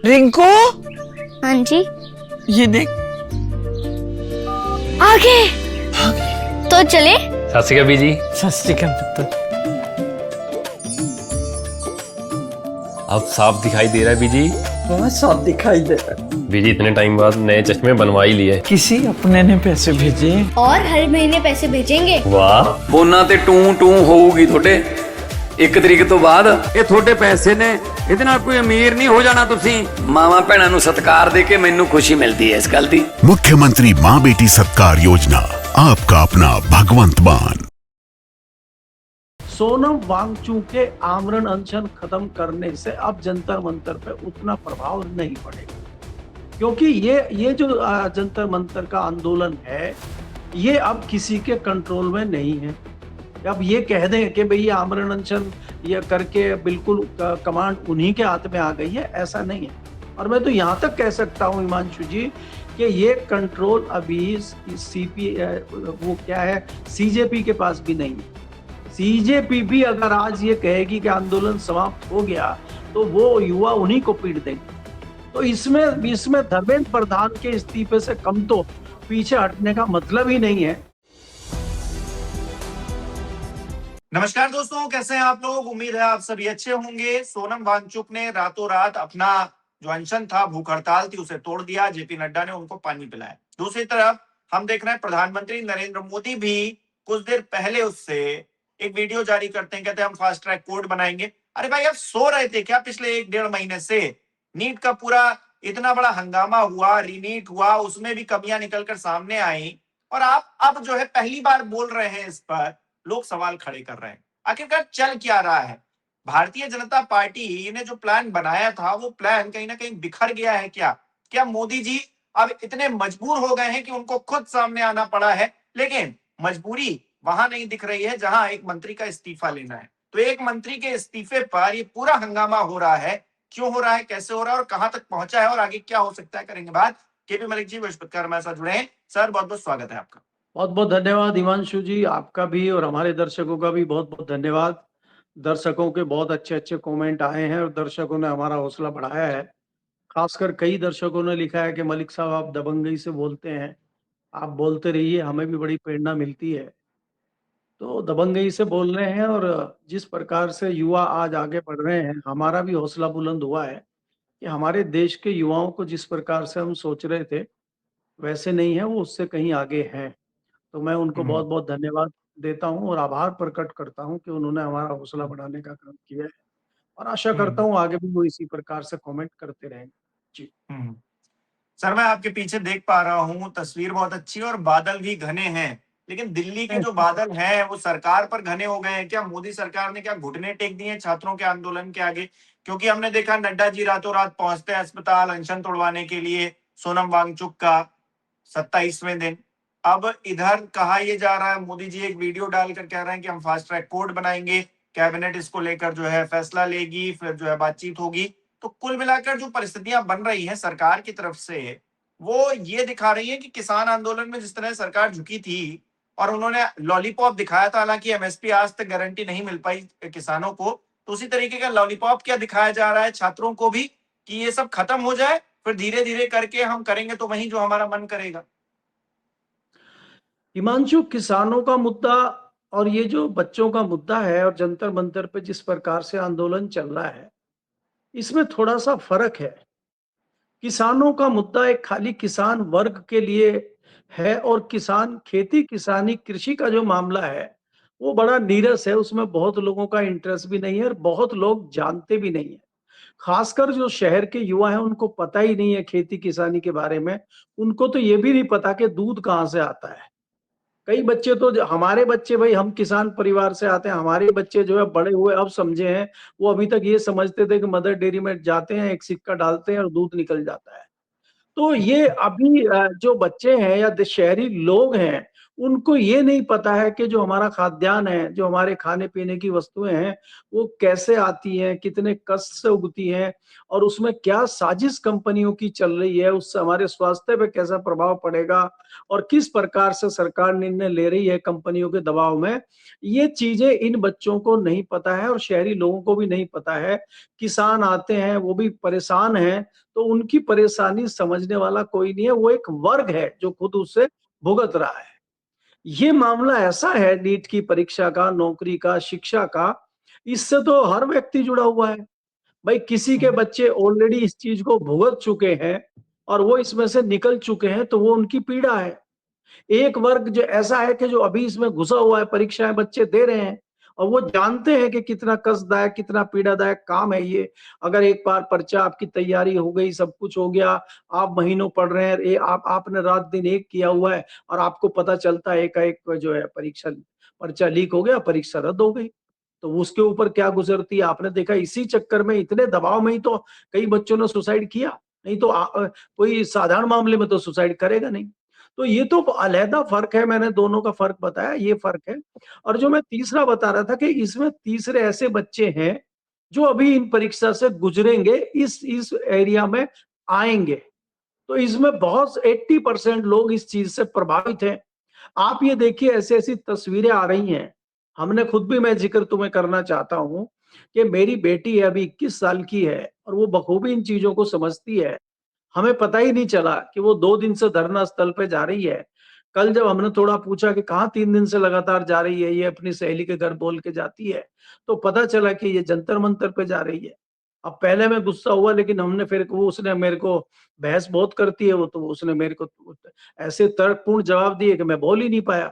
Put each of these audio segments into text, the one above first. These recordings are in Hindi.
रिंकू, हाँ जी। ये देख। आगे तो चले। सत श्री अकाल बीजी। सत श्री अकाल पुत्र। अब साफ दिखाई दे रहा है बीजी। बहुत साफ दिखाई दे रहा है। बीजी इतने टाइम बाद नए चश्मे बनवा ही लिए। किसी अपने ने पैसे भेजे और हर महीने पैसे भेजेंगे। वाह। ਫੋਨਾਂ ਤੇ ਟੂ ਟੂ ਹੋਊਗੀ ਤੁਹਾਡੇ 1 ਤਰੀਕ ਤੋਂ ਬਾਅਦ। ਇਹ ਤੁਹਾਡੇ ਪੈਸੇ ਨੇ, ਇਹਦੇ ਨਾਲ ਕੋਈ ਅਮੀਰ ਨਹੀਂ ਹੋ ਜਾਣਾ ਤੁਸੀਂ। ਮਾਵਾਂ ਭੈਣਾਂ ਨੂੰ ਸਤਿਕਾਰ ਦੇ ਕੇ ਮੈਨੂੰ ਖੁਸ਼ੀ ਮਿਲਦੀ ਹੈ ਇਸ ਗੱਲ ਦੀ। मुख्यमंत्री माँ बेटी सत्कार योजना, आपका अपना भगवंत मान। सोनम वांगचुक के आमरण अनशन खत्म करने से अब जंतर मंतर पे उतना प्रभाव नहीं पड़ेगा, क्योंकि ये जो जंतर मंतर का आंदोलन है ये अब किसी के कंट्रोल में नहीं है। अब ये कह दें कि भाई आमरण अनशन ये करके बिल्कुल कमांड उन्हीं के हाथ में आ गई है, ऐसा नहीं है। और मैं तो यहाँ तक कह सकता हूँ हिमांशु जी कि ये कंट्रोल अभी वो क्या है, सीजेपी के पास भी नहीं है। सीजेपी भी अगर आज ये कहेगी कि आंदोलन समाप्त हो गया तो वो युवा उन्हीं को पीट देंगे। तो इसमें धर्मेंद्र प्रधान के इस्तीफे से कम तो पीछे हटने का मतलब ही नहीं है। नमस्कार दोस्तों, कैसे हैं आप लोग? उम्मीद है आप सभी अच्छे होंगे। सोनम वांगचुक ने रातों रात अपना जो अनशन था, भूख हड़ताल थी, उसे तोड़ दिया। जेपी नड्डा ने उनको पानी पिलाया। दूसरी तरफ हम देख रहे हैं प्रधानमंत्री नरेंद्र मोदी भी कुछ देर पहले उससे एक वीडियो जारी करते हैं, कहते हैं हम फास्ट ट्रैक कोर्ट बनाएंगे। अरे भाई, आप सो रहे थे क्या पिछले 1-1.5 महीने से? नीट का पूरा इतना बड़ा हंगामा हुआ, रीनीट हुआ, उसमें भी कमियां निकलकर सामने आई, और आप अब जो है पहली बार बोल रहे हैं इस पर। लोग सवाल खड़े कर रहे हैं, आखिरकार चल क्या रहा है? भारतीय जनता पार्टी ने जो प्लान बनाया था वो प्लान कहीं ना कहीं बिखर गया है क्या? क्या मोदी जी अब इतने मजबूर हो गए हैं कि उनको खुद सामने आना पड़ा है? लेकिन मजबूरी वहां नहीं दिख रही है जहां एक मंत्री का इस्तीफा लेना है। तो एक मंत्री के इस्तीफे पर ये पूरा हंगामा हो रहा है। क्यों हो रहा है, कैसे हो रहा है और कहां तक पहुंचा है और आगे क्या हो सकता है, करेंगे बात। केपी मलिक जी बृहस्पतिवार हमारे साथ जुड़े हैं। सर, बहुत बहुत स्वागत है आपका। बहुत बहुत धन्यवाद हिमांशु जी, आपका भी और हमारे दर्शकों का भी बहुत बहुत धन्यवाद। दर्शकों के बहुत अच्छे अच्छे कमेंट आए हैं और दर्शकों ने हमारा हौसला बढ़ाया है। खासकर कई दर्शकों ने लिखा है कि मलिक साहब आप दबंगई से बोलते हैं, आप बोलते रहिए, हमें भी बड़ी प्रेरणा मिलती है। तो दबंगई से बोल रहे हैं और जिस प्रकार से युवा आज आगे बढ़ रहे हैं, हमारा भी हौसला बुलंद हुआ है कि हमारे देश के युवाओं को जिस प्रकार से हम सोच रहे थे वैसे नहीं है, वो उससे कहीं आगे हैं। तो मैं उनको बहुत बहुत धन्यवाद देता हूं और आभार प्रकट करता हूं कि उन्होंने हमारा हौसला बढ़ाने का काम किया है, और आशा करता हूं आगे भी वो इसी प्रकार से कमेंट करते रहेंगे। जी। सर, मैं आपके पीछे देख पा रहा हूँ, तस्वीर बहुत अच्छी है और बादल भी घने हैं, लेकिन दिल्ली के जो बादल हैं वो सरकार पर घने हो गए हैं क्या? मोदी सरकार ने क्या घुटने टेक दिए छात्रों के आंदोलन के आगे? क्योंकि हमने देखा नड्डा जी रातों रात पहुंचते हैं अस्पताल अनशन तोड़वाने के लिए। सोनम वांगचुक का 27वें दिन। अब इधर कहा यह जा रहा है, मोदी जी एक वीडियो डालकर कह रहे हैं कि हम फास्ट ट्रैक कोर्ट बनाएंगे, कैबिनेट इसको लेकर जो है फैसला लेगी, फिर जो है बातचीत होगी। तो कुल मिलाकर जो परिस्थितियां बन रही हैं सरकार की तरफ से, वो ये दिखा रही है कि किसान आंदोलन में जिस तरह सरकार झुकी थी और उन्होंने लॉलीपॉप दिखाया था, हालांकि एमएसपी आज तक गारंटी नहीं मिल पाई किसानों को, तो उसी तरीके का लॉलीपॉप क्या दिखाया जा रहा है छात्रों को भी कि ये सब खत्म हो जाए, फिर धीरे धीरे करके हम करेंगे तो वही जो हमारा मन करेगा। हिमांशु, किसानों का मुद्दा और ये जो बच्चों का मुद्दा है और जंतर मंतर पे जिस प्रकार से आंदोलन चल रहा है, इसमें थोड़ा सा फर्क है। किसानों का मुद्दा एक खाली किसान वर्ग के लिए है और किसान खेती किसानी कृषि का जो मामला है वो बड़ा नीरस है, उसमें बहुत लोगों का इंटरेस्ट भी नहीं है और बहुत लोग जानते भी नहीं है। खासकर जो शहर के युवा हैं उनको पता ही नहीं है खेती किसानी के बारे में। उनको तो ये भी नहीं पता कि दूध कहाँ से आता है। कई बच्चे तो हमारे बच्चे, भाई हम किसान परिवार से आते हैं, हमारे बच्चे जो है बड़े हुए अब समझे हैं, वो अभी तक ये समझते थे कि मदर डेयरी में जाते हैं, एक सिक्का डालते हैं और दूध निकल जाता है। तो ये अभी जो बच्चे हैं या शहरी लोग हैं उनको ये नहीं पता है कि जो हमारा खाद्यान्न है, जो हमारे खाने पीने की वस्तुएं हैं, वो कैसे आती हैं, कितने कष्ट से उगती हैं और उसमें क्या साजिश कंपनियों की चल रही है, उससे हमारे स्वास्थ्य पे कैसा प्रभाव पड़ेगा और किस प्रकार से सरकार निर्णय ले रही है कंपनियों के दबाव में। ये चीजें इन बच्चों को नहीं पता है और शहरी लोगों को भी नहीं पता है। किसान आते हैं, वो भी परेशान हैं, तो उनकी परेशानी समझने वाला कोई नहीं है। वो एक वर्ग है जो खुद उससे भुगत रहा है। ये मामला ऐसा है नीट की परीक्षा का, नौकरी का, शिक्षा का, इससे तो हर व्यक्ति जुड़ा हुआ है। भाई किसी के बच्चे ऑलरेडी इस चीज को भुगत चुके हैं और वो इसमें से निकल चुके हैं, तो वो उनकी पीड़ा है। एक वर्ग जो ऐसा है कि जो अभी इसमें घुसा हुआ है, परीक्षाएं बच्चे दे रहे हैं और वो जानते हैं कि कितना कष्टदायक, कितना पीड़ादायक काम है ये। अगर एक बार पर्चा आपकी तैयारी हो गई, सब कुछ हो गया, आप महीनों पढ़ रहे हैं, आपने रात दिन एक किया हुआ है और आपको पता चलता है एकाएक जो है परीक्षा पर्चा लीक हो गया, परीक्षा रद्द हो गई, तो उसके ऊपर क्या गुजरती है आपने देखा। इसी चक्कर में, इतने दबाव में ही तो कई बच्चों ने सुसाइड किया, नहीं तो कोई साधारण मामले में तो सुसाइड करेगा नहीं। तो ये तो अलहदा फर्क है, मैंने दोनों का फर्क बताया, ये फर्क है। और जो मैं तीसरा बता रहा था कि इसमें तीसरे ऐसे बच्चे हैं जो अभी इन परीक्षा से गुजरेंगे, इस एरिया में आएंगे, तो इसमें बहुत 80% लोग इस चीज से प्रभावित हैं। आप ये देखिए, ऐसी ऐसी तस्वीरें आ रही हैं, हमने खुद भी, मैं जिक्र तुम्हें करना चाहता हूं कि मेरी बेटी है, अभी 21 साल की है और वो बखूबी इन चीजों को समझती है। हमें पता ही नहीं चला कि वो 2 दिन से धरना स्थल पे जा रही है। कल जब हमने थोड़ा पूछा कि कहाँ 3 दिन से लगातार जा रही है, ये अपनी सहेली के घर बोल के जाती है, तो पता चला कि ये जंतर मंतर पे जा रही है। अब पहले मैं गुस्सा हुआ, लेकिन हमने फिर वो, उसने मेरे को, बहस बहुत करती है वो, तो उसने मेरे को ऐसे तर्कपूर्ण जवाब दिए कि मैं बोल ही नहीं पाया।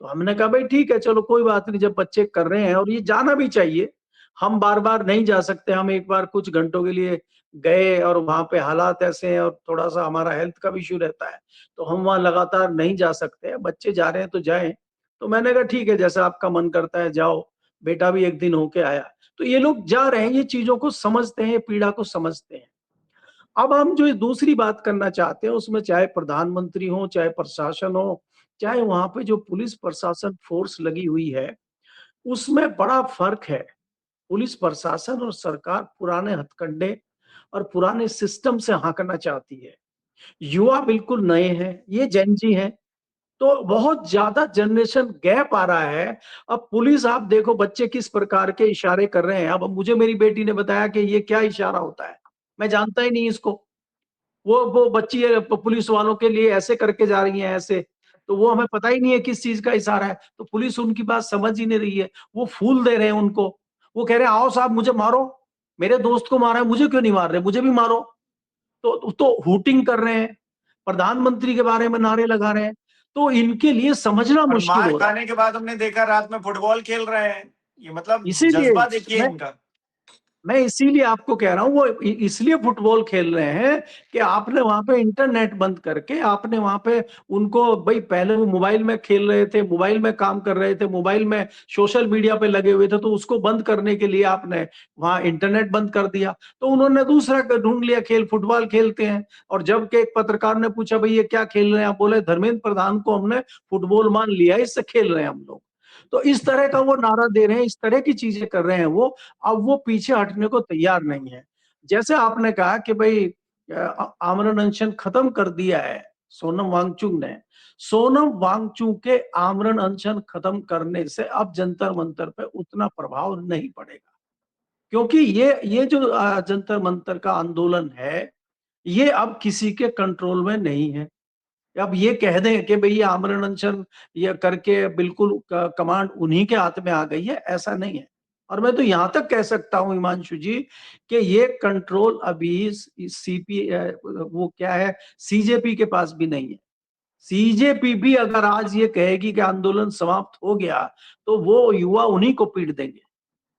तो हमने कहा भाई ठीक है, चलो कोई बात नहीं, जब बच्चे कर रहे हैं और ये जाना भी चाहिए। हम बार-बार नहीं जा सकते, हम एक बार कुछ घंटों के लिए गए और वहाँ पे हालात ऐसे हैं और थोड़ा-सा हमारा हेल्थ का भी इश्यू रहता है, तो हम वहाँ लगातार नहीं जा सकते। बच्चे जा रहे हैं तो जाएँ। तो मैंने कहा ठीक है, जैसा आपका मन करता है जाओ, बेटा भी एक दिन होके आया। तो ये लोग जा रहे हैं, ये चीज़ों को समझते हैं, ये पीड़ा को समझते हैं। अब हम जो ये दूसरी बात करना चाहते हैं, उसमें चाहे प्रधानमंत्री हो, चाहे प्रशासन हो, चाहे वहाँ पे जो पुलिस प्रशासन फोर्स लगी हुई है, उसमें बड़ा फ़र्क है। पुलिस प्रशासन और सरकार पुराने हथकंडे और पुराने सिस्टम से हाँकना चाहती है। युवा बिल्कुल नए हैं, ये जेन ज़ी हैं, तो बहुत ज़्यादा जनरेशन गैप आ रहा है। अब पुलिस, आप देखो बच्चे किस प्रकार के इशारे कर रहे हैं। अब मुझे मेरी बेटी ने बताया कि ये क्या इशारा होता है, मैं जानता ही नहीं इसको। वो बच्ची है, पुलिस वालों के लिए ऐसे करके जा रही हैं, ऐसे, तो वो हमें पता ही नहीं है किस चीज का इशारा है, तो पुलिस उनकी बात समझ ही नहीं रही है। वो फूल दे रहे हैं उनको, वो कह रहे हैं आओ साहब मुझे मारो, मेरे दोस्त को मारा है, मुझे क्यों नहीं मार रहे, मुझे भी मारो। तो हूटिंग कर रहे हैं, प्रधानमंत्री के बारे में नारे लगा रहे हैं, तो इनके लिए समझना और मुश्किल मार हो रहा है। खाने के बाद हमने देखा रात में फुटबॉल खेल रहे हैं। ये मतलब इसीलिए जज्बा देखिए मैं इनका। मैं इसीलिए आपको कह रहा हूँ, वो इसलिए फुटबॉल खेल रहे हैं कि आपने वहां पे इंटरनेट बंद करके, आपने वहां पे उनको, भाई पहले वो मोबाइल में खेल रहे थे, मोबाइल में काम कर रहे थे, मोबाइल में सोशल मीडिया पे लगे हुए थे, तो उसको बंद करने के लिए आपने वहां इंटरनेट बंद कर दिया, तो उन्होंने दूसरा ढूंढ लिया खेल, फुटबॉल खेलते हैं। और जब के एक पत्रकार ने पूछा भाई ये क्या खेल रहे हैं, आप बोले धर्मेंद्र प्रधान को हमने फुटबॉल मान लिया, इससे खेल रहे हैं हम लोग। तो इस तरह का वो नारा दे रहे हैं, इस तरह की चीजें कर रहे हैं वो। अब वो पीछे हटने को तैयार नहीं है। जैसे आपने कहा कि भाई आमरण अनशन खत्म कर दिया है सोनम वांगचुक ने। सोनम वांगचुक के आमरण अनशन खत्म करने से अब जंतर मंतर पे उतना प्रभाव नहीं पड़ेगा, क्योंकि ये जो जंतर मंतर का आंदोलन है, ये अब किसी के कंट्रोल में नहीं है। अब ये कह दें कि भई ये आमरण अनशन ये करके बिल्कुल कमांड उन्हीं के हाथ में आ गई है, ऐसा नहीं है। और मैं तो यहाँ तक कह सकता हूँ हिमांशु जी कि ये कंट्रोल अभी वो क्या है, सीजेपी के पास भी नहीं है। सीजेपी भी अगर आज ये कहेगी कि आंदोलन समाप्त हो गया, तो वो युवा उन्हीं को पीट देंगे।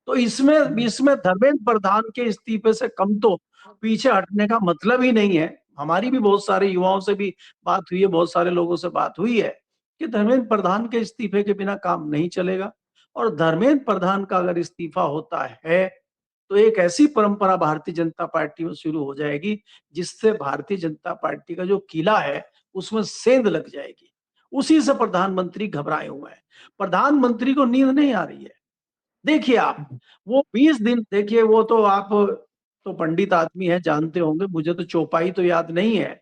तो इसमें इसमें धर्मेंद्र प्रधान के इस्तीफे से कम तो पीछे हटने का मतलब ही नहीं है। हमारी भी बहुत सारे युवाओं से भी बात हुई है, बहुत सारे लोगों से बात हुई है कि धर्मेंद्र प्रधान के इस्तीफे के बिना काम नहीं चलेगा। और धर्मेंद्र प्रधान का अगर इस्तीफा होता है, तो एक ऐसी परंपरा भारतीय जनता पार्टी में शुरू हो जाएगी, जिससे भारतीय जनता पार्टी का जो किला है, उसमें सेंध लग जाएगी। उसी से प्रधानमंत्री घबराए हुए हैं। प्रधानमंत्री को नींद नहीं आ रही है। देखिए आप, वो 20 दिन, देखिए वो तो आप तो पंडित आदमी है, जानते होंगे, मुझे तो चौपाई तो याद नहीं है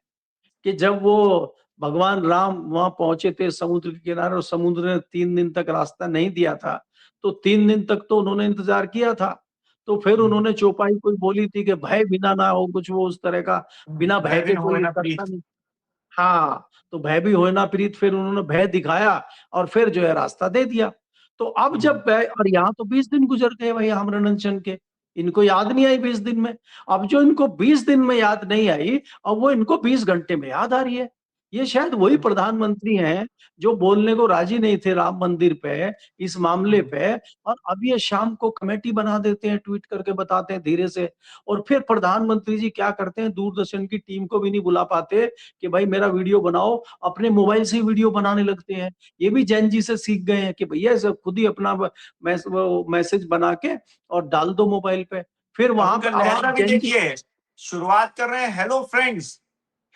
कि जब वो भगवान राम वहां पहुंचे थे समुद्र के किनारे और समुद्र ने 3 दिन तक रास्ता नहीं दिया था, तो 3 दिन तक तो उन्होंने इंतजार किया था। तो फिर उन्होंने चौपाई कोई बोली थी कि भय बिना ना हो, कुछ वो उस तरह का, बिना भय भय के बिन होए कोई ना करता प्रीत। नहीं। हाँ, तो भय भी होए ना प्रीत, फिर उन्होंने भय दिखाया और फिर जो है रास्ता दे दिया। तो अब जब भय, और यहाँ तो 20 दिन गुजर गए भाई आमरण अनशन के, इनको याद नहीं आई 20 दिन में। अब जो इनको 20 दिन में याद नहीं आई, अब वो इनको 20 घंटे में याद आ रही है। ये शायद वही प्रधानमंत्री हैं जो बोलने को राजी नहीं थे राम मंदिर पे, इस मामले पे, और अब ये शाम को कमेटी बना देते हैं, ट्वीट करके बताते हैं धीरे से। और फिर प्रधानमंत्री जी क्या करते हैं, दूरदर्शन की टीम को भी नहीं बुला पाते कि भाई मेरा वीडियो बनाओ, अपने मोबाइल से ही वीडियो बनाने लगते हैं। ये भी जैन जी से सीख गए हैं कि भैया सब खुद ही अपना मैसेज बना के और डाल दो मोबाइल पे। फिर अब वहां उनका अब आप लहजा भी जैन जी, देखिए, शुरुआत कर रहे हैं हेलो फ्रेंड्स,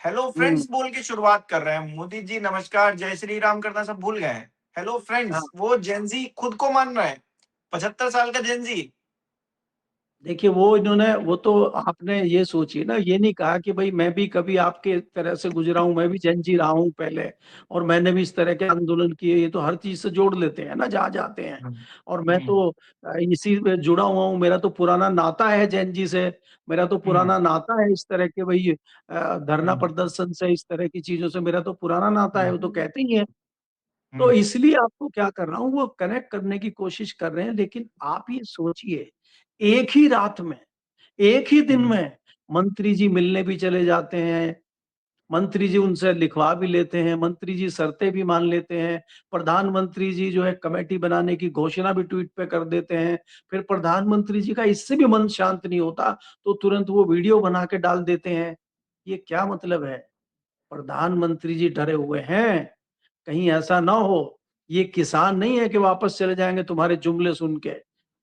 हेलो फ्रेंड्स बोल के शुरुआत कर रहे हैं। मोदी जी नमस्कार, जय श्री राम करना सब भूल गए हैं। हेलो हाँ, फ्रेंड्स, वो जेनजी खुद को मान रहे हैं, 75 साल का जेनजी। देखिए वो इन्होंने, वो तो आपने ये सोचिए ना, ये नहीं कहा कि भाई मैं भी कभी आपके तरह से गुजरा हूं, मैं भी जैन जी रहा हूं पहले, और मैंने भी इस तरह के आंदोलन किए। ये तो हर चीज से जोड़ लेते हैं ना जहां जाते हैं। और मैं तो इसी में जुड़ा हुआ हूँ, मेरा तो पुराना नाता है जैन जी से, मेरा तो पुराना नाता है इस तरह के भाई धरना प्रदर्शन से, इस तरह की चीजों से मेरा तो पुराना नाता है, वो तो कहते ही है। तो इसलिए आपको क्या कर रहा हूँ, वो कनेक्ट करने की कोशिश कर रहे हैं। लेकिन आप ये सोचिए, एक ही रात में, एक ही दिन में मंत्री जी मिलने भी चले जाते हैं, मंत्री जी उनसे लिखवा भी लेते हैं, मंत्री जी शर्तें भी मान लेते हैं, प्रधानमंत्री जी जो है कमेटी बनाने की घोषणा भी ट्वीट पे कर देते हैं। फिर प्रधानमंत्री जी का इससे भी मन शांत नहीं होता तो तुरंत वो वीडियो बना के डाल देते हैं। ये क्या मतलब है? प्रधानमंत्री जी डरे हुए हैं, कहीं ऐसा ना हो, ये किसान नहीं है कि वापस चले जाएंगे तुम्हारे जुमले सुन के।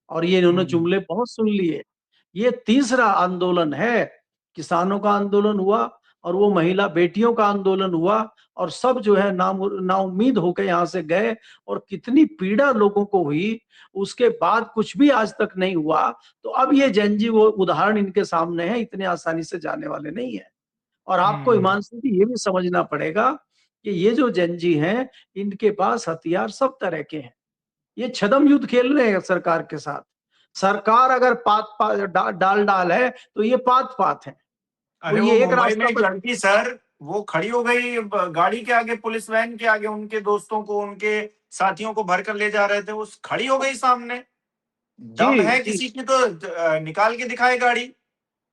और ये इन्होंने जुमले बहुत सुन लिए। ये तीसरा आंदोलन है, किसानों का आंदोलन हुआ और वो महिला बेटियों का आंदोलन हुआ, और सब जो है नाउम्मीद होकर यहाँ से गए, और कितनी पीड़ा लोगों को हुई, उसके बाद कुछ भी आज तक नहीं हुआ। तो अब ये जैन जी वो उदाहरण इनके सामने है, इतने आसानी से जाने वाले नहीं है। और आपको हिमांशु जी ये भी समझना पड़ेगा कि ये जो जैन जी हैं, इनके पास हथियार सब तरह के हैं। ये छद्म युद्ध खेल रहे हैं सरकार के साथ। सरकार अगर डाल डाल है तो ये पात पात है। तो अरे वो ये एक मुंबई में रास्ता एक लड़की सर, वो खड़ी हो गई गाड़ी के आगे, पुलिस वैन के आगे, उनके दोस्तों को, उनके साथियों को भर कर ले जा रहे थे, वो खड़ी हो गई सामने। दम जी है जी, किसी की तो निकाल के दिखाए गाड़ी।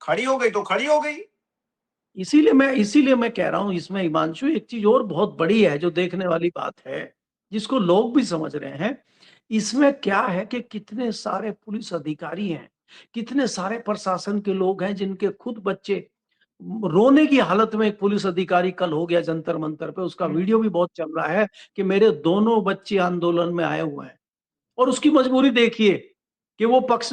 खड़ी हो गई तो खड़ी हो गई। इसीलिए मैं कह रहा हूं, इसमें हिमांशु एक चीज और बहुत बड़ी है जो देखने वाली बात है, जिसको लोग भी समझ रहे हैं। इसमें क्या है कि कितने सारे पुलिस अधिकारी हैं, कितने सारे प्रशासन के लोग हैं जिनके खुद बच्चे, रोने की हालत में एक पुलिस अधिकारी कल हो गया जंतर मंतर पे, उसका वीडियो भी बहुत चल रहा है कि मेरे दोनों बच्चे आंदोलन में आए हुए हैं। और उसकी मजबूरी देखिए कि वो पक्ष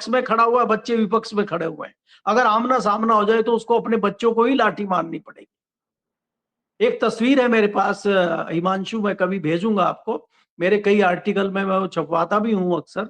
में खड़ा हुआ है, बच्चे विपक्ष में खड़े हुए हैं। अगर आमना सामना हो जाए तो उसको अपने बच्चों को ही लाठी मारनी पड़ेगी। एक तस्वीर है मेरे पास हिमांशु, मैं कभी भेजूंगा आपको, मेरे कई आर्टिकल में मैं वो छपवाता भी हूं अक्सर,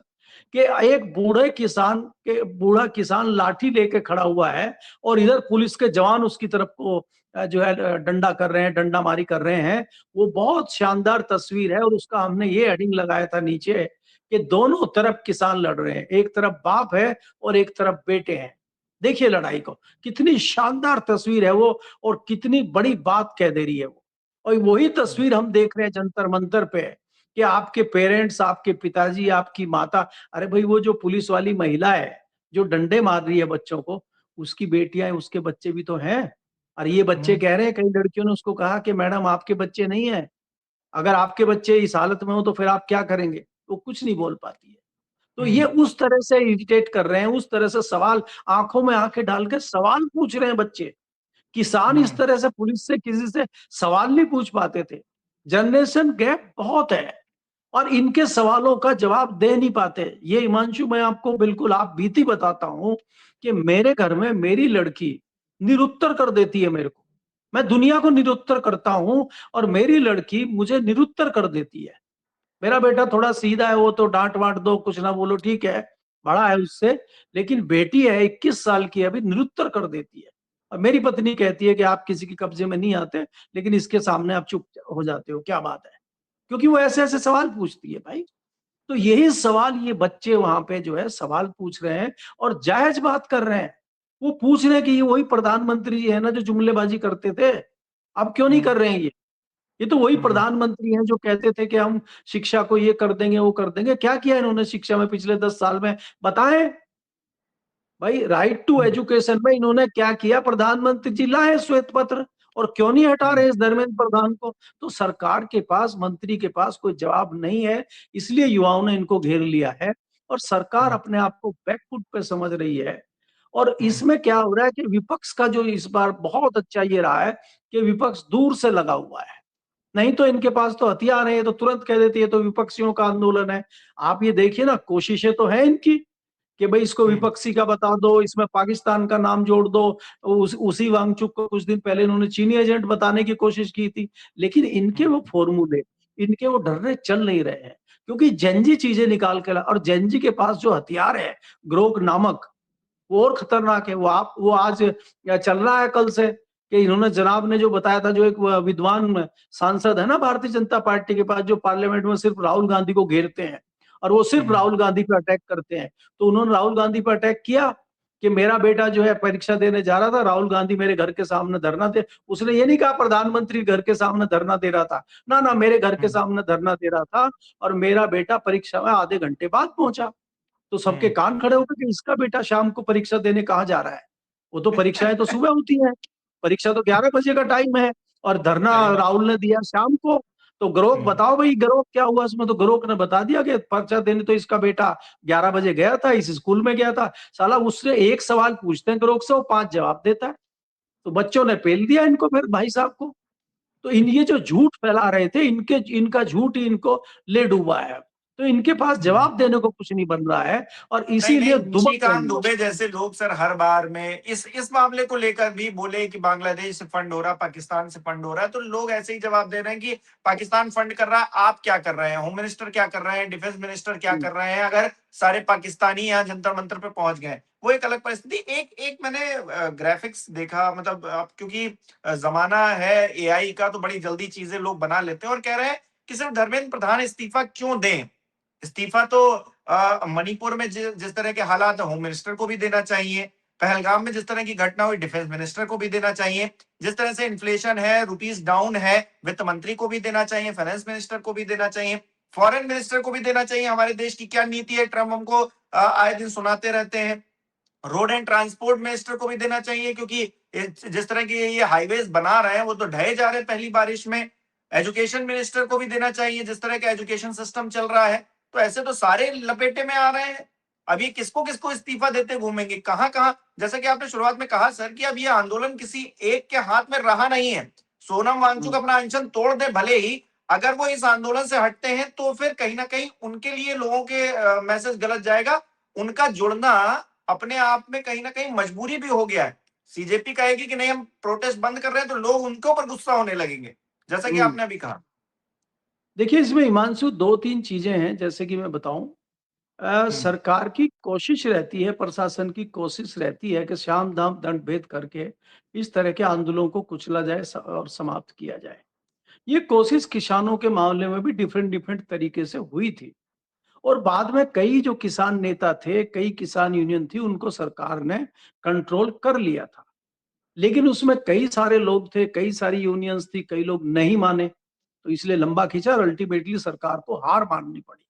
कि एक बूढ़ा किसान लाठी लेके खड़ा हुआ है और इधर पुलिस के जवान उसकी तरफ को जो है डंडा कर रहे हैं, डंडा मारी कर रहे हैं। वो बहुत शानदार तस्वीर है, और उसका हमने ये हेडिंग लगाया था नीचे कि दोनों तरफ किसान लड़ रहे हैं, एक तरफ बाप है और एक तरफ बेटे हैं। देखिए लड़ाई को, कितनी शानदार तस्वीर है वो, और कितनी बड़ी बात कह दे रही है वो। और वही तस्वीर हम देख रहे हैं जंतर मंतर पे कि आपके पेरेंट्स, आपके पिताजी, आपकी माता, अरे भाई वो जो पुलिस वाली महिला है जो डंडे मार रही है बच्चों को, उसकी बेटियां, उसके बच्चे भी तो हैं। और ये बच्चे कह रहे हैं, कई लड़कियों ने उसको कहा कि मैडम आपके बच्चे नहीं है, अगर आपके बच्चे इस हालत में हो तो फिर आप क्या करेंगे? तो कुछ नहीं बोल पाती है। तो ये उस तरह से इरिटेट कर रहे हैं, उस तरह से सवाल, आंखों में आंखें डाल के सवाल पूछ रहे हैं बच्चे। किसान इस तरह से पुलिस से किसी से सवाल नहीं पूछ पाते थे। जनरेशन गैप बहुत है और इनके सवालों का जवाब दे नहीं पाते। ये हिमांशु, मैं आपको बिल्कुल आप बीती बताता हूं कि मेरे घर में मेरी लड़की निरुत्तर कर देती है मेरे को। मैं दुनिया को निरुत्तर करता हूं और मेरी लड़की मुझे निरुत्तर कर देती है। मेरा बेटा थोड़ा सीधा है, वो तो डांट वाट दो, कुछ ना बोलो, ठीक है, बड़ा है उससे, लेकिन बेटी है 21 साल की, अभी निरुत्तर कर देती है। और मेरी पत्नी कहती है कि आप किसी के कब्जे में नहीं आते, लेकिन इसके सामने आप चुप हो जाते हो, क्या बात है? क्योंकि वो ऐसे ऐसे सवाल पूछती है भाई। तो यही सवाल ये बच्चे वहां पे जो है सवाल पूछ रहे हैं और जायज बात कर रहे हैं। वो पूछ रहे हैं कि ये वही प्रधानमंत्री जी है ना जो जुमलेबाजी करते थे, अब क्यों नहीं कर रहे हैं ये तो वही प्रधानमंत्री हैं जो कहते थे कि हम शिक्षा को ये कर देंगे, वो कर देंगे। क्या किया इन्होंने शिक्षा में पिछले 10 साल में, बताएं भाई। राइट टू एजुकेशन में इन्होंने क्या किया? प्रधानमंत्री जी लाए श्वेत पत्र, और क्यों नहीं हटा रहे इस धर्मेंद्र प्रधान को? तो सरकार के पास, मंत्री के पास कोई जवाब नहीं है, इसलिए युवाओं ने इनको घेर लिया है और सरकार अपने आप को बैकफुट पे समझ रही है। और इसमें क्या हो रहा है कि विपक्ष का जो इस बार बहुत अच्छा ये रहा है कि विपक्ष दूर से लगा हुआ है। नहीं तो इनके पास तो हथियार है, ये तो तुरंत कह देती है तो विपक्षियों का आंदोलन है। आप ये देखिए ना, कोशिशें तो है इनकी कि भाई इसको विपक्षी का बता दो, इसमें पाकिस्तान का नाम जोड़ दो। उसी वांगचुक को कुछ दिन पहले इन्होंने चीनी एजेंट बताने की कोशिश की थी, लेकिन इनके वो फॉर्मूले, इनके वो डर्रे चल नहीं रहे हैं, क्योंकि जेनजी चीजें निकाल के ला, और जेनजी के पास जो हथियार है ग्रोक नामक, वो और खतरनाक है। वो आज या चल रहा है कल से कि इन्होंने, जनाब ने जो बताया था, जो एक विद्वान सांसद है ना भारतीय जनता पार्टी के पास, जो पार्लियामेंट में सिर्फ राहुल गांधी को घेरते हैं और वो सिर्फ राहुल गांधी पे अटैक करते हैं, तो उन्होंने राहुल गांधी पे अटैक किया कि मेरा बेटा जो है परीक्षा देने जा रहा था, राहुल गांधी मेरे घर के सामने धरना दे। उसने ये नहीं कहा प्रधानमंत्री घर के सामने धरना दे रहा था, ना ना, मेरे घर के सामने धरना दे रहा था और मेरा बेटा परीक्षा में आधे घंटे बाद पहुंचा। तो सबके कान खड़े हो गए कि इसका बेटा शाम को परीक्षा देने कहाँ जा रहा है? वो तो परीक्षाएं तो सुबह होती हैं, परीक्षा तो 11 बजे का टाइम है, और धरना राहुल ने दिया शाम को। तो ग्रोक बताओ भाई, ग्रोक क्या हुआ इसमें? तो ग्रोक ने बता दिया कि परीक्षा देने तो इसका बेटा 11 बजे गया था, इस स्कूल में गया था। साला उससे एक सवाल पूछते हैं ग्रोक से, वो 5 जवाब देता है। तो बच्चों ने पेल दिया इनको फिर भाई साहब को। तो ये जो झूठ फैला रहे थे, इनका झूठ ही इनको ले डूबा है। तो इनके पास जवाब देने को कुछ नहीं बन रहा है, और इसीलिए निशिकांत दुबे जैसे लोग सर हर बार में इस मामले को लेकर भी बोले कि बांग्लादेश से फंड हो रहा, पाकिस्तान से फंड हो रहा है, तो लोग ऐसे ही जवाब दे रहे हैं कि पाकिस्तान फंड कर रहा है, आप क्या कर रहे हैं? होम मिनिस्टर क्या कर रहे हैं? डिफेंस मिनिस्टर क्या कर रहे हैं? अगर सारे पाकिस्तानी यहाँ जंतर मंतर पे पहुंच गए, वो एक अलग परिस्थिति। एक मैंने ग्राफिक्स देखा, मतलब अब क्योंकि जमाना है एआई का, तो बड़ी जल्दी चीजें लोग बना लेते हैं, और कह रहे हैं कि सिर्फ धर्मेंद्र प्रधान इस्तीफा क्यों दें? इस्तीफा तो मणिपुर में जिस तरह के हालात है, होम मिनिस्टर को भी देना चाहिए। पहलगाम में जिस तरह की घटना हुई, डिफेंस मिनिस्टर को भी देना चाहिए। जिस तरह से इन्फ्लेशन है, रुपीस डाउन है, वित्त मंत्री को भी देना चाहिए, फाइनेंस मिनिस्टर को भी देना चाहिए, फॉरेन मिनिस्टर को भी देना चाहिए। हमारे देश की क्या नीति है, ट्रम्प हमको आए दिन सुनाते रहते हैं। रोड एंड ट्रांसपोर्ट मिनिस्टर को भी देना चाहिए, क्योंकि जिस तरह की ये हाईवेज बना रहे हैं वो तो ढहे जा रहे हैं पहली बारिश में। एजुकेशन मिनिस्टर को भी देना चाहिए, जिस तरह का एजुकेशन सिस्टम चल रहा है। तो ऐसे तो सारे लपेटे में आ रहे हैं। अब ये किसको किसको इस्तीफा देते घूमेंगे, कहां कहां? जैसा कि आपने शुरुआत में कहा सर कि अब ये आंदोलन किसी एक के हाथ में रहा नहीं है। सोनम वांगचुक अपना अनशन तोड़ दे भले ही, अगर वो इस आंदोलन से हटते हैं तो फिर कहीं ना कहीं उनके लिए लोगों के मैसेज गलत जाएगा। उनका जुड़ना अपने आप में कहीं ना कहीं मजबूरी भी हो गया है। सीजेपी कहेगी कि नहीं हम प्रोटेस्ट बंद कर रहे हैं, तो लोग उनके ऊपर गुस्सा होने लगेंगे, जैसा कि आपने अभी कहा। देखिए, इसमें हिमांशु 2-3 चीजें हैं, जैसे कि मैं बताऊं, सरकार की कोशिश रहती है, प्रशासन की कोशिश रहती है कि शाम दाम दंड भेद करके इस तरह के आंदोलनों को कुचला जाए और समाप्त किया जाए। ये कोशिश किसानों के मामले में भी डिफरेंट तरीके से हुई थी, और बाद में कई जो किसान नेता थे, कई किसान यूनियन थी, उनको सरकार ने कंट्रोल कर लिया था। लेकिन उसमें कई सारे लोग थे, कई सारी यूनियंस थी, कई लोग नहीं माने, तो इसलिए लंबा खींचा और अल्टीमेटली सरकार को हार माननी पड़ी।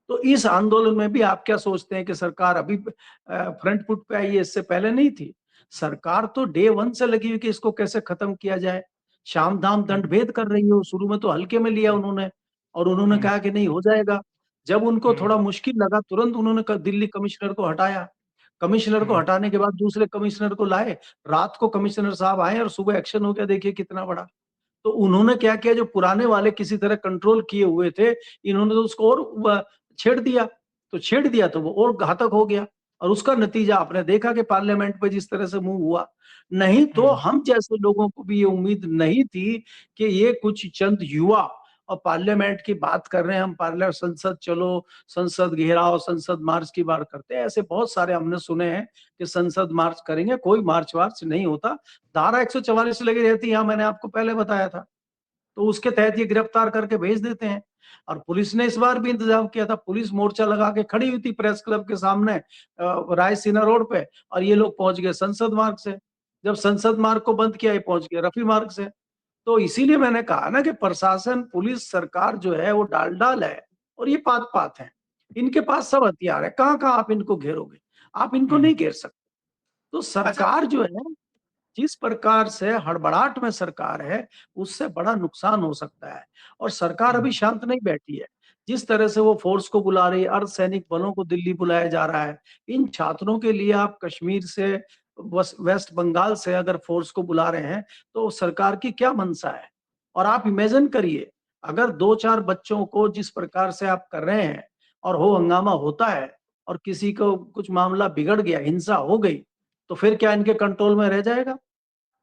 तो इस आंदोलन में भी आप क्या सोचते हैं कि सरकार अभी फ्रंट फुट पे आई है? इससे पहले नहीं थी। सरकार तो डे 1 से लगी हुई कि इसको कैसे खत्म किया जाए। शाम दाम दंड भेद कर रही हो, शुरू में तो हल्के में लिया उन्होंने, और उन्होंने कहा कि नहीं हो जाएगा। जब उनको थोड़ा मुश्किल लगा, तुरंत उन्होंने दिल्ली कमिश्नर को हटाया। कमिश्नर को हटाने के बाद दूसरे कमिश्नर को लाए, रात को कमिश्नर साहब आए और सुबह एक्शन हो गया, देखिए कितना बड़ा। तो उन्होंने क्या किया, जो पुराने वाले किसी तरह कंट्रोल किए हुए थे, इन्होंने तो उसको और छेड़ दिया। तो छेड़ दिया तो वो और घातक हो गया, और उसका नतीजा आपने देखा कि पार्लियामेंट पे जिस तरह से मूव हुआ। नहीं तो हम जैसे लोगों को भी ये उम्मीद नहीं थी कि ये कुछ चंद युवा और पार्लियामेंट की बात कर रहे हैं, हम पार्लियामेंट संसद चलो, संसद घेराव, संसद मार्च की बात करते हैं। ऐसे बहुत सारे हमने सुने हैं कि संसद मार्च करेंगे, कोई मार्च वार्च नहीं होता। धारा 144 लगी रहती है, मैंने आपको पहले बताया था। तो उसके तहत ये गिरफ्तार करके भेज देते हैं। और पुलिस ने इस बार भी इंतजाम किया था, पुलिस मोर्चा लगा के खड़ी हुई थी प्रेस क्लब के सामने रायसीना रोड पे, और ये लोग पहुंच गए संसद मार्ग से। जब संसद मार्ग को बंद किया, ये पहुंच गए रफी मार्ग से। तो इसीलिए मैंने कहा ना कि प्रशासन, पुलिस, सरकार जो है वो डाल है और ये पात है। इनके पास सब हथियार है, कहाँ कहाँ आप इनको घेरोगे? आप इनको नहीं घेर सकते। तो सरकार जो है, जिस प्रकार से हड़बड़ाहट में सरकार है, उससे बड़ा नुकसान हो सकता है। और सरकार अभी शांत नहीं बैठी है। जिस तरह से वो फोर्स को बुला रही है, अर्धसैनिक बलों को दिल्ली बुलाया जा रहा है। इन छात्रों के लिए आप कश्मीर से, वेस्ट बंगाल से अगर फोर्स को बुला रहे हैं, तो सरकार की क्या मंशा है? और आप इमेजिन करिए, अगर 2-4 बच्चों को जिस प्रकार से आप कर रहे हैं और हो हंगामा होता है और किसी को कुछ मामला बिगड़ गया, हिंसा हो गई, तो फिर क्या इनके कंट्रोल में रह जाएगा?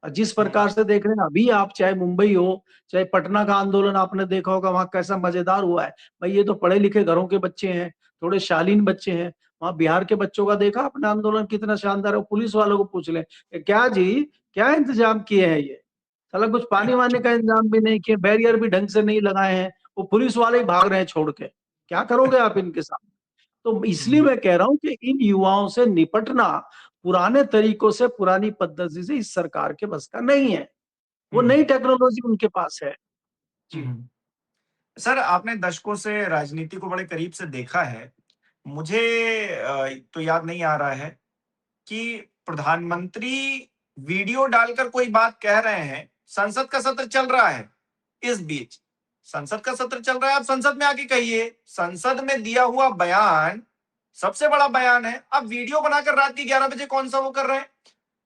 जिस प्रकार से देख रहे हैं अभी आप, चाहे मुंबई हो, चाहे पटना का आंदोलन आपने देखा होगा, वहां कैसा मजेदार हुआ है। भाई ये तो पढ़े लिखे घरों के बच्चे हैं, थोड़े शालीन बच्चे हैं। वहां बिहार के बच्चों का देखा अपना आंदोलन कितना शानदार है। पुलिस वालों को पूछ ले, क्या जी, क्या इंतजाम किए हैं ये? साला कुछ पानी वानी का इंतजाम भी नहीं किए, बैरियर भी ढंग से नहीं लगाए हैं, वो पुलिस वाले ही भाग रहे हैं छोड़ के। क्या करोगे आप इनके साथ? तो इसलिए मैं कह रहा हूं कि इन युवाओं से निपटना पुराने तरीकों से, पुरानी पद्धति से इस सरकार के बस का नहीं है। वो नई टेक्नोलॉजी उनके पास है। जी। सर, आपने दशकों से राजनीति को बड़े करीब से देखा है। मुझे तो याद नहीं आ रहा है कि प्रधानमंत्री वीडियो डालकर कोई बात कह रहे हैं, संसद का सत्र चल रहा है, इस बीच संसद का सत्र चल रहा है, आप संसद में आके कहिए, संसद में दिया हुआ बयान सबसे बड़ा बयान है, आप वीडियो बनाकर रात के 11 बजे कौन सा वो कर रहे हैं?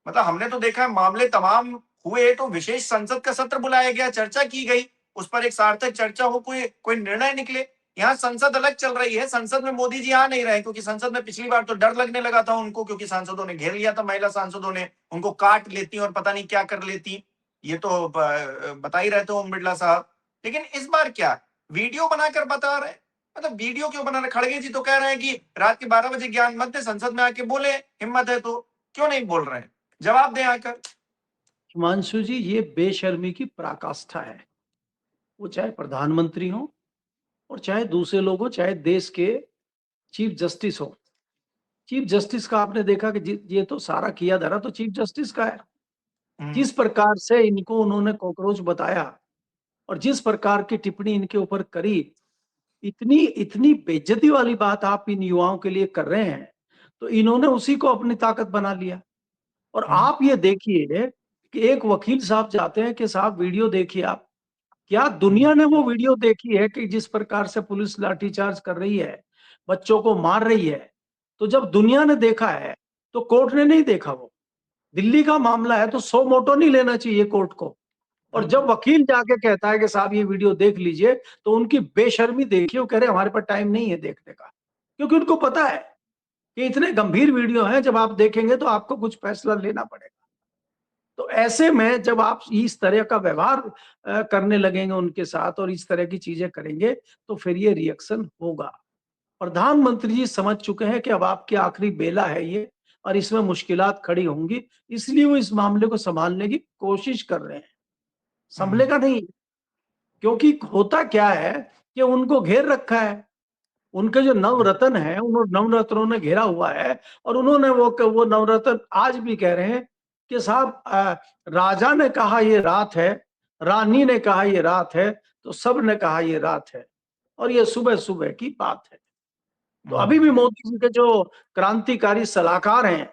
मतलब हमने तो देखा है, मामले तमाम हुए तो विशेष संसद का सत्र बुलाया गया, चर्चा की गई, उस पर एक सार्थक चर्चा हो, कोई निर्णय निकले। यहाँ संसद अलग चल रही है, संसद में मोदी जी आ नहीं रहे, क्योंकि संसद में पिछली बार तो डर लगने लगा था उनको, क्योंकि सांसदों ने घेर लिया था, महिला सांसदों ने उनको काट लेती और पता नहीं क्या कर लेती, ये तो बता ही रहे थे ओम बिरला साहब। लेकिन इस बार क्या वीडियो बनाकर बता रहे हैं? मतलब वीडियो क्यों बना रहे? खड़गे जी तो कह रहे हैं कि रात के 12 बजे ज्ञान मत दे, संसद में आके बोले, हिम्मत है तो। क्यों नहीं बोल रहे हैं? जवाब दें आकर। हिमांशु जी, ये बेशर्मी की पराकाष्ठा है। वो चाहे प्रधानमंत्री हो और चाहे दूसरे लोग हो, चाहे देश के चीफ जस्टिस हो। चीफ जस्टिस का आपने देखा कि ये तो सारा किया धरा तो चीफ जस्टिस का है। जिस प्रकार से इनको उन्होंने कॉकरोच बताया और जिस प्रकार की टिप्पणी इनके ऊपर करी, इतनी बेइज्जती वाली बात आप इन युवाओं के लिए कर रहे हैं, तो इन्होंने उसी को अपनी ताकत बना लिया। और आप ये देखिए कि एक वकील साहब जाते हैं कि साहब वीडियो देखिए आप। क्या दुनिया ने वो वीडियो देखी है कि जिस प्रकार से पुलिस लाठीचार्ज कर रही है, बच्चों को मार रही है? तो जब दुनिया ने देखा है तो कोर्ट ने नहीं देखा। वो दिल्ली का मामला है तो 100 मोटो नहीं लेना चाहिए कोर्ट को। और जब वकील जाके कहता है कि साहब ये वीडियो देख लीजिए, तो उनकी बेशर्मी देखिए, वो कह रहे हमारे पास टाइम नहीं है देखने का, क्योंकि उनको पता है कि इतने गंभीर वीडियो हैं, जब आप देखेंगे तो आपको कुछ फैसला लेना पड़ेगा। तो ऐसे में जब आप इस तरह का व्यवहार करने लगेंगे उनके साथ और इस तरह की चीजें करेंगे, तो फिर ये रिएक्शन होगा। प्रधानमंत्री जी समझ चुके हैं कि अब आपकी आखिरी बेला है ये, और इसमें मुश्किलात खड़ी होंगी, इसलिए वो इस मामले को संभालने की कोशिश कर रहे हैं। संभलेगा नहीं, क्योंकि होता क्या है कि उनको घेर रखा है। उनके जो नवरत्न है, उन नवरत्नों ने घेरा हुआ है, और उन्होंने वो नवरत्न आज भी कह रहे हैं कि साहब राजा ने कहा ये रात है, रानी ने कहा ये रात है, तो सब ने कहा ये रात है, और ये सुबह सुबह की बात है। तो अभी भी मोदी जी के जो क्रांतिकारी सलाहकार हैं,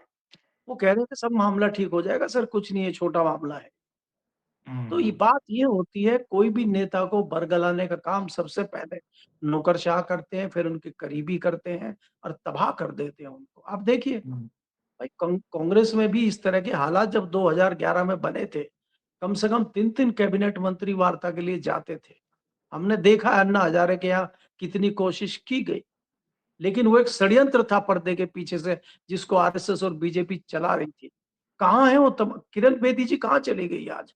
वो कह रहे हैं कि सब मामला ठीक हो जाएगा सर, कुछ नहीं है, छोटा मामला है। तो ये बात ये होती है, कोई भी नेता को बरगलाने का काम सबसे पहले नौकरशाह करते हैं, फिर उनके करीबी करते हैं और तबाह कर देते हैं उनको। आप देखिए भाई, कांग्रेस में भी इस तरह के हालात जब 2011 में बने थे, कम से कम 3-3 कैबिनेट मंत्री वार्ता के लिए जाते थे। हमने देखा अन्ना हजारे के यहाँ कितनी कोशिश की गई, लेकिन वो एक षड्यंत्र था पर्दे के पीछे से, जिसको आरएसएस और बीजेपी चला रही थी। कहाँ है वो किरण बेदी जी कहाँ चली गई आज?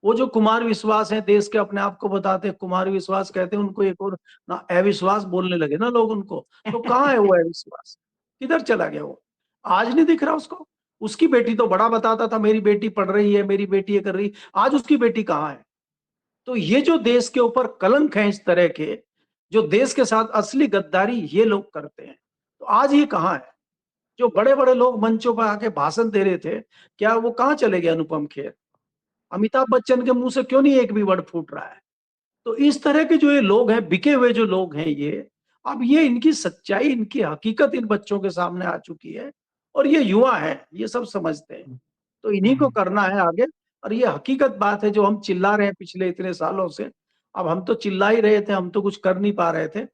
वो जो कुमार विश्वास है, देश के अपने आप को बताते हैं कुमार विश्वास कहते हैं उनको, एक और ना अविश्वास बोलने लगे ना लोग उनको, तो कहाँ है वो अविश्वास? किधर चला गया वो? आज नहीं दिख रहा उसको। उसकी बेटी तो बड़ा बताता था मेरी बेटी पढ़ रही है, मेरी बेटी ये कर रही, आज उसकी बेटी कहाँ है? तो ये जो देश के ऊपर कलंक है इस तरह के, जो देश के साथ असली गद्दारी ये लोग करते हैं, तो आज ये कहाँ है? जो बड़े-बड़े लोग मंचों पर आके भाषण दे रहे थे, क्या वो कहाँ चले गए? अनुपम खेर, अमिताभ बच्चन के मुंह से क्यों नहीं एक भी वर्ड फूट रहा है? तो इस तरह के जो ये लोग हैं, बिके हुए जो लोग हैं ये, अब ये इनकी सच्चाई, इनकी हकीकत इन बच्चों के सामने आ चुकी है और ये युवा हैं, ये सब समझते हैं। तो इन्हीं को करना है आगे, और ये हकीकत बात है जो हम चिल्ला रहे हैं पिछले इतने सालों से। अब हम तो चिल्ला ही रहे थे, हम तो कुछ कर नहीं पा रहे थे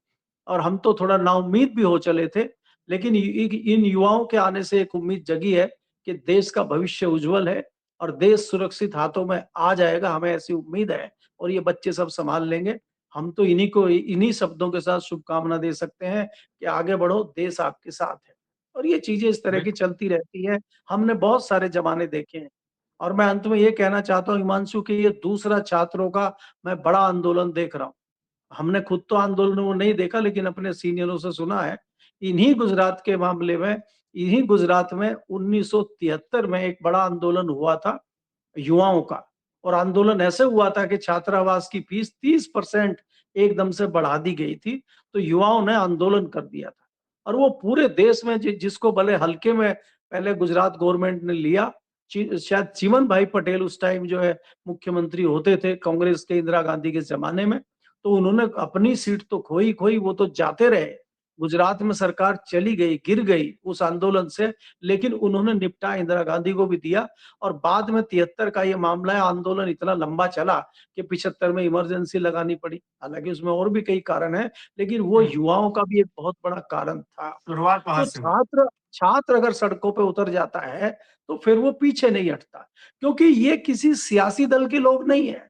और हम तो थोड़ा नाउम्मीद भी हो चले थे। लेकिन इन युवाओं के आने से एक उम्मीद जगी है कि देश का भविष्य उज्जवल है और देश सुरक्षित हाथों में आ जाएगा, हमें ऐसी उम्मीद है और ये बच्चे सब संभाल लेंगे। हम तो इन्हीं शब्दों के साथ शुभकामना दे सकते हैं कि आगे बढ़ो, देश आपके साथ है। और ये चीजें इस तरह की चलती रहती है। हमने बहुत सारे जमाने देखे हैं और मैं अंत में ये कहना चाहता हूँ हिमांशु कि ये दूसरा छात्रों का मैं बड़ा आंदोलन देख रहा हूँ। हमने खुद तो आंदोलन वो नहीं देखा, लेकिन अपने सीनियरों से सुना है। इन्हीं गुजरात के मामले में, इन्हीं गुजरात में 1973 में एक बड़ा आंदोलन हुआ था युवाओं का, और आंदोलन ऐसे हुआ था कि छात्रावास की फीस 30% एकदम से बढ़ा दी गई थी। तो युवाओं ने आंदोलन कर दिया था और वो पूरे देश में जिसको भले हल्के में पहले गुजरात गवर्नमेंट ने लिया, शायद चिमन भाई पटेल उस टाइम जो है मुख्यमंत्री होते थे कांग्रेस के, इंदिरा गांधी के जमाने में, तो उन्होंने अपनी सीट तो खोई, वो तो जाते रहे। गुजरात में सरकार चली गई, गिर गई उस आंदोलन से, लेकिन उन्होंने निपटा इंदिरा गांधी को भी दिया। और बाद में 73 का ये मामला है, आंदोलन इतना लंबा चला कि 75 में इमरजेंसी लगानी पड़ी। हालांकि उसमें और भी कई कारण हैं, लेकिन वो युवाओं का भी एक बहुत बड़ा कारण था। शुरुआत वहां तो से हुई। छात्र अगर सड़कों पे उतर जाता है तो फिर वो पीछे नहीं हटता, क्योंकि ये किसी सियासी दल के लोग नहीं है।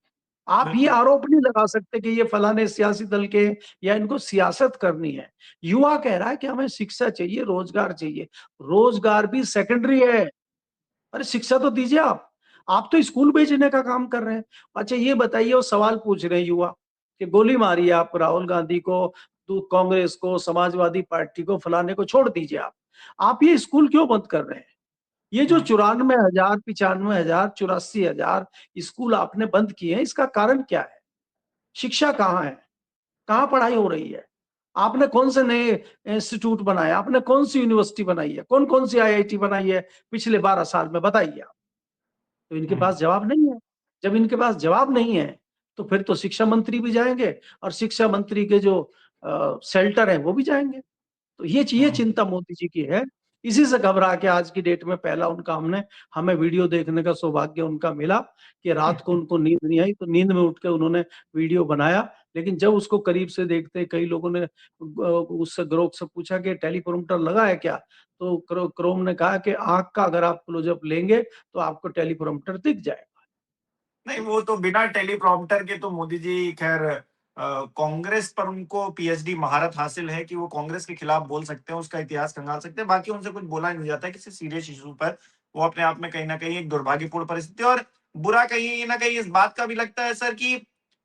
आप ये आरोप नहीं लगा सकते कि ये फलाने सियासी दल के, या इनको सियासत करनी है। युवा कह रहा है कि हमें शिक्षा चाहिए, रोजगार चाहिए। रोजगार भी सेकेंडरी है। अरे शिक्षा तो दीजिए आप। आप तो स्कूल भेजने का काम कर रहे हैं। अच्छा ये बताइए, वो सवाल पूछ रहे हैं युवा कि गोली मारी आप राहुल गांधी को, तो कांग्रेस को, समाजवादी पार्टी को, फलाने को छोड़ दीजिए आप ये स्कूल क्यों बंद कर रहे हैं? ये जो 94,000, 95,000, 84,000 स्कूल आपने बंद किए हैं, इसका कारण क्या है? शिक्षा कहाँ है? कहाँ पढ़ाई हो रही है? आपने कौन से नए इंस्टीट्यूट बनाए? आपने कौन सी यूनिवर्सिटी बनाई है? कौन सी आईआईटी बनाई है पिछले 12 साल में? बताइए आप। तो इनके पास जवाब नहीं है। जब इनके पास जवाब नहीं है, तो फिर तो शिक्षा मंत्री भी जाएंगे और शिक्षा मंत्री के जो शेल्टर है वो भी जाएंगे। तो ये चिंता मोदी जी की है। इसी से घबरा के आज की डेट में पहला उनका हमें वीडियो देखने का सौभाग्य उनका मिला कि रात को उनको नींद नहीं आई, तो नींद में उठ के उन्होंने वीडियो बनाया। लेकिन जब उसको करीब से देखते, कई लोगों ने उससे ग्रोक से पूछा कि टेलीप्रॉम्प्टर लगा है क्या? तो क्रोम ने कहा कि आंख का अगर आप क्लोजअप लेंगे तो आपको टेलीप्रॉम्प्टर दिख जाएगा। नहीं, वो तो बिना टेलीप्रॉम्प्टर के तो मोदी जी खैर कांग्रेस पर उनको पीएचडी महारत हासिल है कि वो कांग्रेस के खिलाफ बोल सकते हैं, उसका इतिहास खंगाल सकते हैं। बाकी उनसे कुछ बोला नहीं जाता है किसी सीरियस इशू पर। वो अपने आप में कहीं ना कहीं एक दुर्भाग्यपूर्ण परिस्थिति, और बुरा कहीं ना कहीं इस बात का भी लगता है सर कि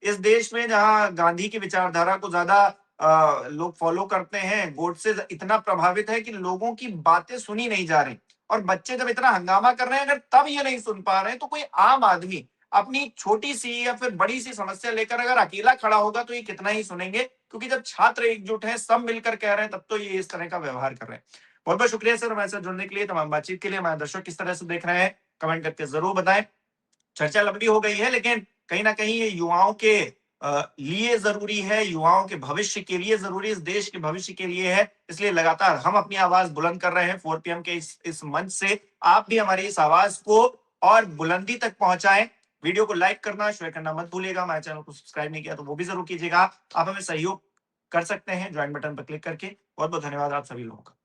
इस देश में जहां गांधी की विचारधारा को ज्यादा लोग फॉलो करते हैं, गोडसे इतना प्रभावित है कि लोगों की बातें सुनी नहीं जा रही, और बच्चे जब इतना हंगामा कर रहे हैं, अगर तब ये नहीं सुन पा रहे हैं, तो कोई आम आदमी अपनी छोटी सी या फिर बड़ी सी समस्या लेकर अगर अकेला खड़ा होगा तो ये कितना ही सुनेंगे। क्योंकि जब छात्र एकजुट हैं, सब मिलकर कह रहे हैं, तब तो ये इस तरह का व्यवहार कर रहे हैं। बहुत बहुत शुक्रिया सर हमारे साथ जुड़ने के लिए, तमाम बातचीत के लिए। हमारे दर्शक किस तरह से देख रहे हैं कमेंट करके जरूर बताएं। चर्चा लंबी हो गई है, लेकिन कहीं ना कहीं ये युवाओं के लिए जरूरी है, युवाओं के भविष्य के लिए जरूरी, इस देश के भविष्य के लिए है। इसलिए लगातार हम अपनी आवाज बुलंद कर रहे हैं 4 PM के इस मंच से। आप भी हमारी इस आवाज को और बुलंदी तक पहुंचाएं। वीडियो को लाइक करना, शेयर करना मत भूलिएगा। हमारे चैनल को सब्सक्राइब नहीं किया तो वो भी जरूर कीजिएगा। आप हमें सहयोग कर सकते हैं ज्वाइन बटन पर क्लिक करके। बहुत बहुत धन्यवाद आप सभी लोगों का।